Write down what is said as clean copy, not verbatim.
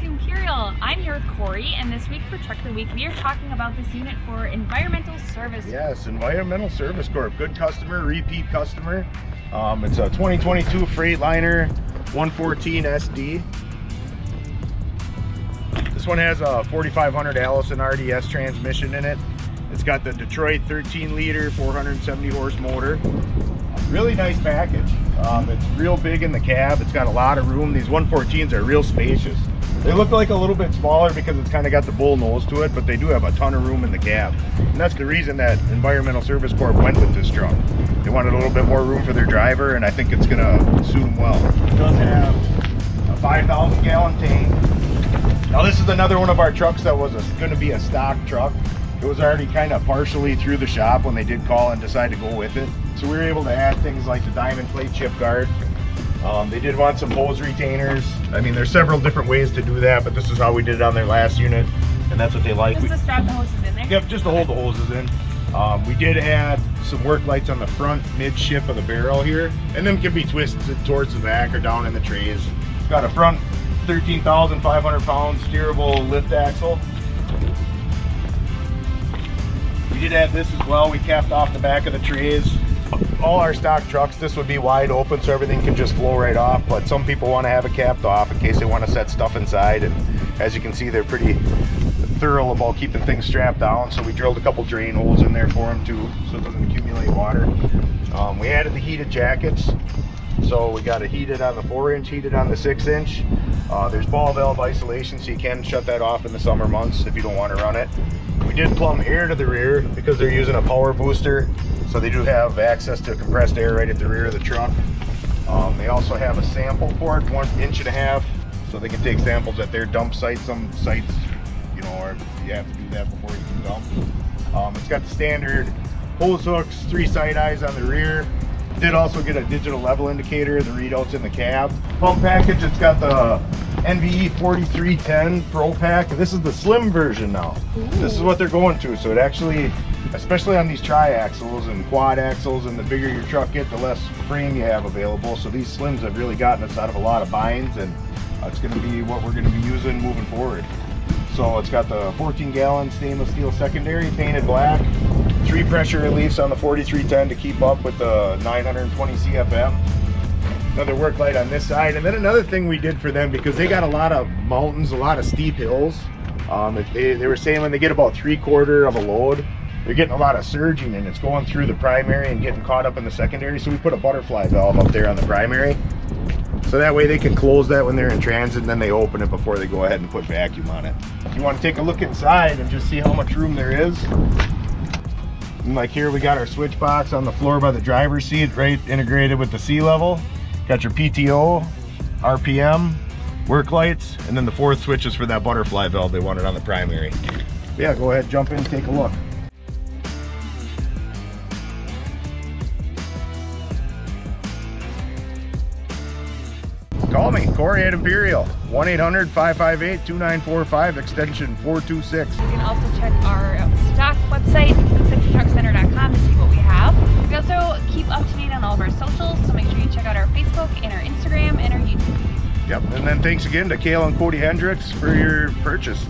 to Imperial. I'm here with Corey, and this week for Truck of the Week, we are talking about this unit for Environmental Service Corp. Yes, Environmental Service Corp. Good customer, repeat customer. It's a 2022 Freightliner 114 SD. This one has a 4500 Allison RDS transmission in it. It's got the Detroit 13-liter 470 horse motor. Really nice package. It's real big in the cab. It's got a lot of room. These 114s are real spacious. They look like a little bit smaller because it's kind of got the bull nose to it, but they do have a ton of room in the cab. And that's the reason that Environmental Service Corp went with this truck. They wanted a little bit more room for their driver, and I think it's gonna suit them well. It does have a 5,000 gallon tank. Now this is another one of our trucks that was gonna be a stock truck. It was already kind of partially through the shop when they did call and decide to go with it. So we were able to add things like the diamond plate chip guard. They did want some hose retainers. I mean, there's several different ways to do that, but this is how we did it on their last unit, and that's what they like. Just to strap the hoses in there? Yep, just to hold the hoses in. We did add some work lights on the front midship of the barrel here, and them can be twisted towards the back or down in the trays. It's got a front 13,500 pound steerable lift axle. We did add this as well. We capped off the back of the trays. All our stock trucks, this would be wide open so everything can just flow right off, but some people want to have it capped off in case they want to set stuff inside, and as you can see, they're pretty thorough about keeping things strapped down, so we drilled a couple drain holes in there for them too, so it doesn't accumulate water. We added the heated jackets, so we got it heated on the 4-inch, heated on the 6-inch. There's ball valve isolation, so you can shut that off in the summer months if you don't want to run it. We did plumb air to the rear because they're using a power booster, so they do have access to compressed air right at the rear of the truck. They also have a sample port, 1.5 inches, so they can take samples at their dump sites. Some sites, you know, or you have to do that before you can dump. It's got the standard hose hooks, 3 side eyes on the rear. Did also get a digital level indicator, the readouts in the cab. Pump package, it's got the NVE 4310 Pro Pack. This is the slim version now. Ooh. This is what they're going to, so it actually, especially on these tri-axles and quad axles, and the bigger your truck get, the less frame you have available. So these slims have really gotten us out of a lot of binds, and it's going to be what we're going to be using moving forward. So it's got the 14-gallon stainless steel secondary, painted black, 3 pressure reliefs on the 4310 to keep up with the 920 CFM. Another work light on this side, and then another thing we did for them, because they got a lot of mountains, a lot of steep hills. They were saying when they get about 3/4 of a load, they're getting a lot of surging, and it's going through the primary and getting caught up in the secondary. So we put a butterfly valve up there on the primary, so that way they can close that when they're in transit, and then they open it before they go ahead and put vacuum on it. If you want to take a look inside and just see how much room there is, and like here we got our switch box on the floor by the driver's seat, right integrated with the C-level. Got your PTO, RPM, work lights, and then the 4th switch is for that butterfly valve they wanted on the primary. Yeah, go ahead, jump in and take a look. Call me, Corey at Imperial, 1-800-558-2945, extension 426. You can also check our stock website, centertruckcenter.com, to see what we have. We also keep up to date on all of our socials, so make sure you check out our Facebook and our Instagram and our YouTube. Yep, and then thanks again to Kale and Cody Hendricks for your purchase.